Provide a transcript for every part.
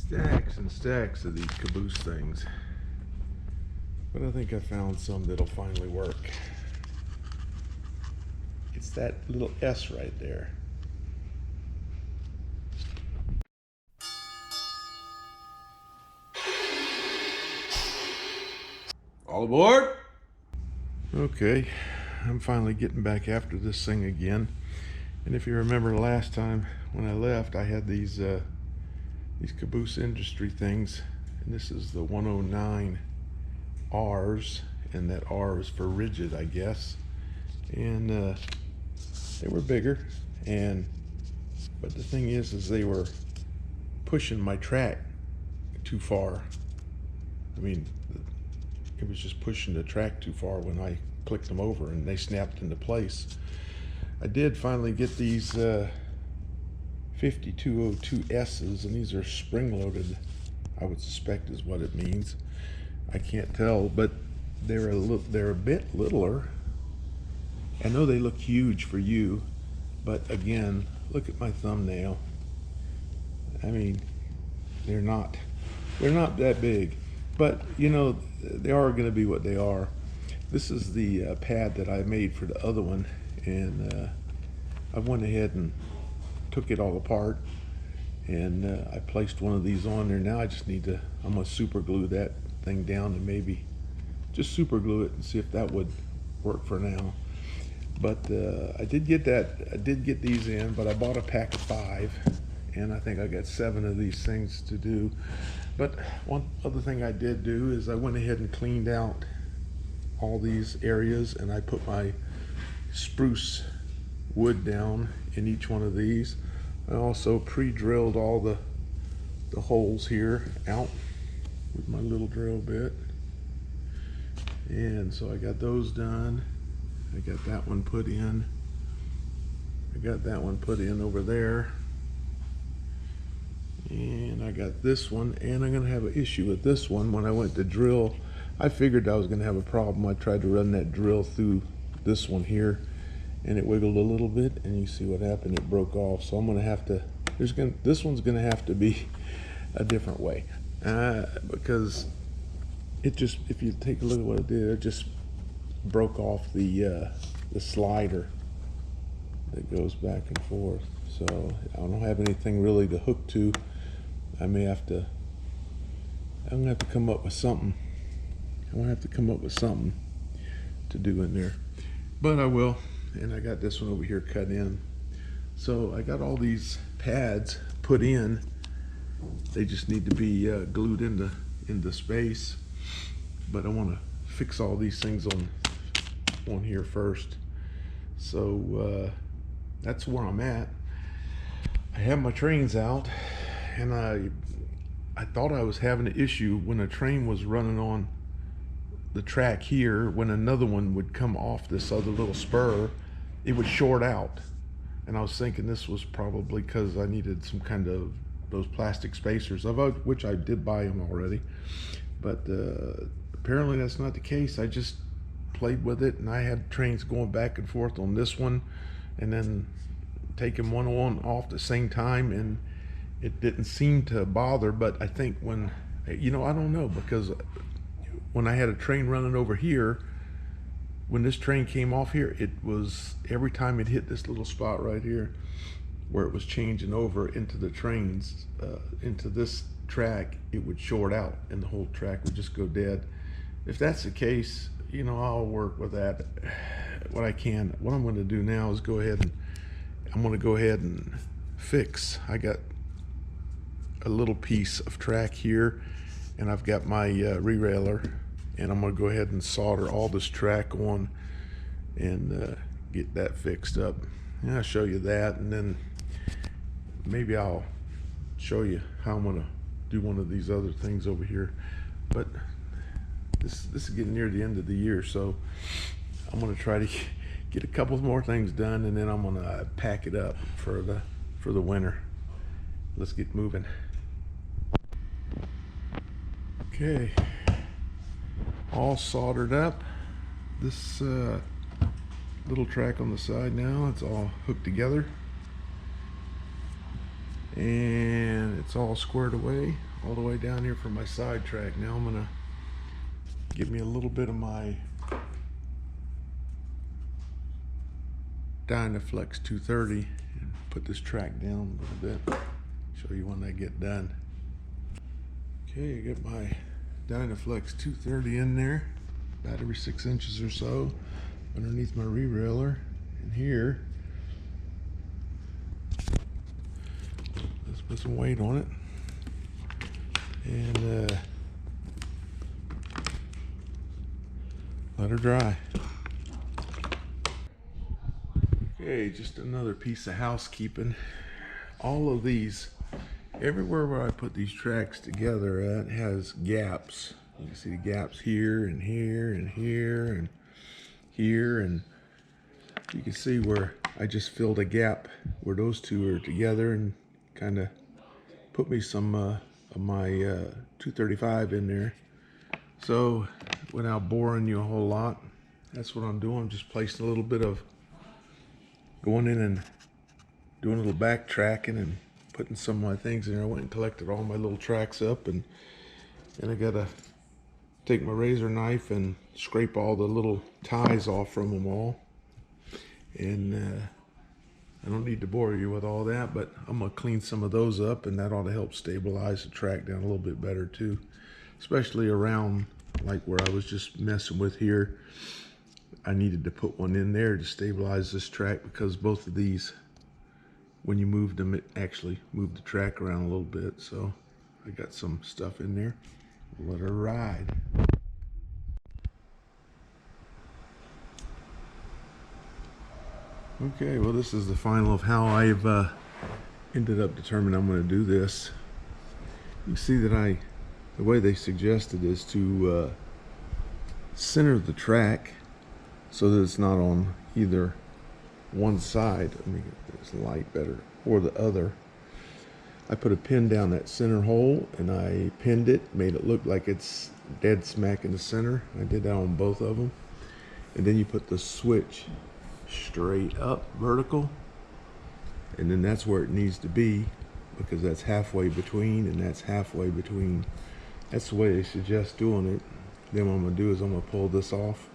stacks and stacks of these Caboose things, but I think I found some that'll finally work. It's that little S right there. All aboard! Okay, I'm finally getting back after this thing again. And if you remember last time when I left, I had these Caboose industry things, and this is the 109 R's, and that R is for rigid, I guess. And they were bigger, but the thing is they were pushing my track too far. I mean, it was just pushing the track too far when I clicked them over, and they snapped into place. I did finally get these 5202S's, and these are spring-loaded, I would suspect is what it means. I can't tell, but they're a bit littler. I know they look huge for you, but again, look at my thumbnail. I mean, they're not that big, but you know, they are going to be what they are. This is the pad that I made for the other one, and I went ahead and took it all apart, and I placed one of these on there. Now I just need to, I'm going to super glue that thing down, and maybe just super glue it and see if that would work for now. But I did get these in, but I bought a pack of 5, and I think I got 7 of these things to do. But one other thing I did do is I went ahead and cleaned out all these areas, and I put my spruce wood down in each one of these. I also pre-drilled all the holes here out with my little drill bit, and so I got those done. I got that one put in. I got that one put in over there, and I got this one, and I'm gonna have an issue with this one. When I went to drill, I figured I was gonna have a problem. I tried to run that drill through this one here, and it wiggled a little bit, and you see what happened, it broke off. So I'm gonna have to, this one's gonna have to be a different way, because it just, if you take a look at what it did, it just broke off the slider that goes back and forth. So I don't have anything really to hook to. I'm gonna have to come up with something. I'm gonna have to come up with something to do in there, but I will. And I got this one over here cut in. So I got all these pads put in. They just need to be glued into space. But I want to fix all these things on here first. So that's where I'm at. I have my trains out, and I thought I was having an issue when a train was running on the track here. When another one would come off this other little spur, it would short out, and I was thinking this was probably because I needed some kind of those plastic spacers, of which I did buy them already, but apparently that's not the case. I just played with it, and I had trains going back and forth on this one, and then taking one on off the same time, and it didn't seem to bother. But I think when, you know, I don't know, because when I had a train running over here, when this train came off here, it was, every time it hit this little spot right here where it was changing over into the trains, into this track, it would short out and the whole track would just go dead. If that's the case, you know, I'll work with that what I can. What I'm going to do now is go ahead and fix. I got a little piece of track here, and I've got my re-railer, and I'm going to go ahead and solder all this track on and get that fixed up. And I'll show you that, and then maybe I'll show you how I'm going to do one of these other things over here. But this is getting near the end of the year, so I'm going to try to get a couple more things done, and then I'm going to pack it up for the winter. Let's get moving. Okay, all soldered up. This little track on the side now, it's all hooked together, and it's all squared away all the way down here for my sidetrack. Now I'm gonna get me a little bit of my Dynaflex 230 and put this track down a little bit. Show you when I get done. Okay, I get my Dynaflex 230 in there, about every 6 inches or so, underneath my re-railer. And here, let's put some weight on it. And let her dry. Okay, just another piece of housekeeping. All of these, everywhere where I put these tracks together at has gaps. You can see the gaps here and here and here and here, and you can see where I just filled a gap where those two are together and kind of put me some of my 235 in there. So without boring you a whole lot, that's what I'm doing. I'm just placing a little bit of, going in and doing a little backtracking and putting some of my things in there. I went and collected all my little tracks up, and I gotta take my razor knife and scrape all the little ties off from them all. And I don't need to bore you with all that, but I'm gonna clean some of those up, and that ought to help stabilize the track down a little bit better too, especially around like where I was just messing with here. I needed to put one in there to stabilize this track, because both of these, when you moved them, it actually moved the track around a little bit. So I got some stuff in there. Let her ride. Okay, well, this is the final of how I've ended up determining I'm going to do this. You see that the way they suggested is to center the track so that it's not on either one side. Let me get this light better, or the other. I put a pin down that center hole, and I pinned it, made it look like it's dead smack in the center. I did that on both of them. And then you put the switch straight up vertical, and then that's where it needs to be, because that's halfway between, and that's halfway between. That's the way they suggest doing it. Then what I'm gonna do is I'm gonna pull this off,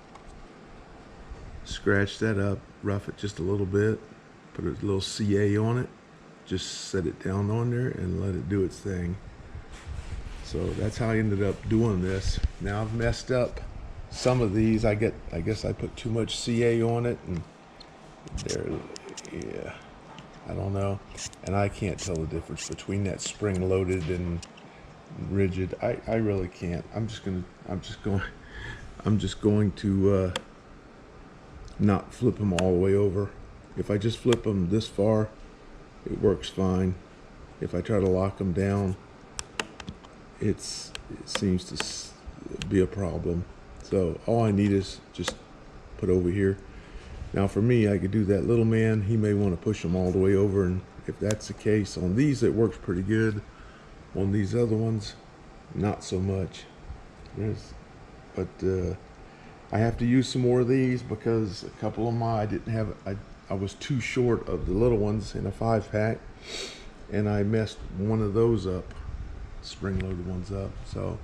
scratch that up, rough it just a little bit, put a little CA on it, just set it down on there and let it do its thing. So that's how I ended up doing this. Now I've messed up some of these. I guess I put too much CA on it, and there, yeah, I don't know. And I can't tell the difference between that spring loaded and rigid. I really can't. I'm just going to not flip them all the way over. If I just flip them this far, it works fine. If I try to lock them down, it seems to be a problem. So all I need is just put over here. Now for me, I could do that little man. He may want to push them all the way over, and if that's the case, on these it works pretty good. On these other ones, not so much. But I have to use some more of these, because a couple of my I was too short of the little ones in a 5-pack, and I messed one of those up, spring-loaded ones up. So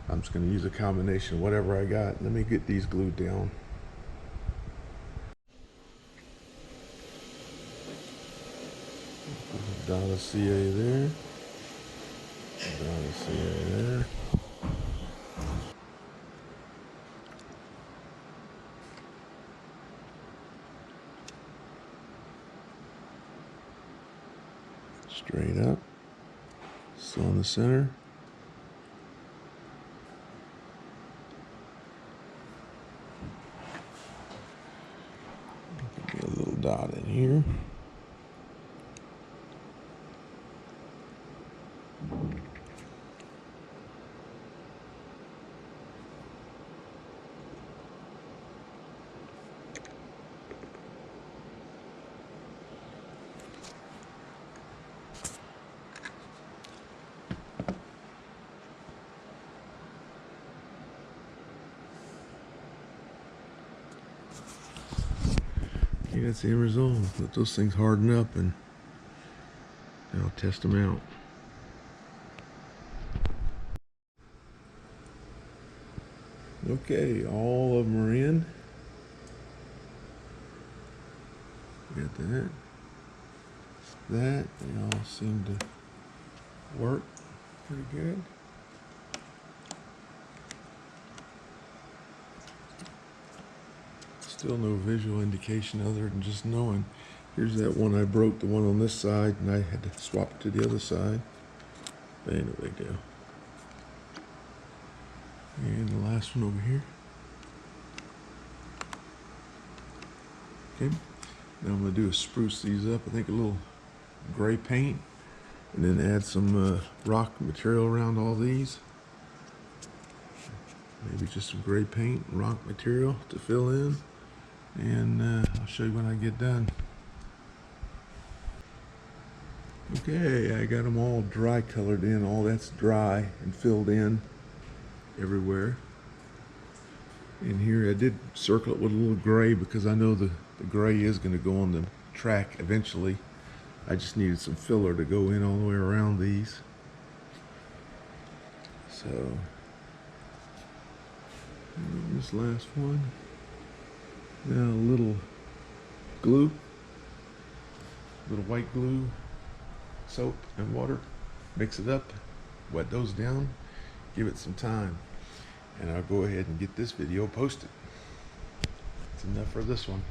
I'm just going to use a combination of whatever I got. Let me get these glued down. Dot of CA there. Dot of CA there. Straight up, still in the center. Get a little dot in here. That's the end result. Let those things harden up, and I'll test them out. Okay, all of them are in. Got that. They all seem to work pretty good. Still no visual indication other than just knowing. Here's that one I broke, the one on this side, and I had to swap it to the other side. But anyway, go. And the last one over here. Okay. Now I'm going to do is spruce these up. I think a little gray paint, and then add some rock material around all these. Maybe just some gray paint and rock material to fill in. And I'll show you when I get done. Okay, I got them all dry colored in. All that's dry and filled in everywhere. And here I did circle it with a little gray because I know the gray is going to go on the track eventually. I just needed some filler to go in all the way around these. So, this last one. Now a little glue, little white glue, soap and water. Mix it up, wet those down, give it some time, and I'll go ahead and get this video posted. That's enough for this one.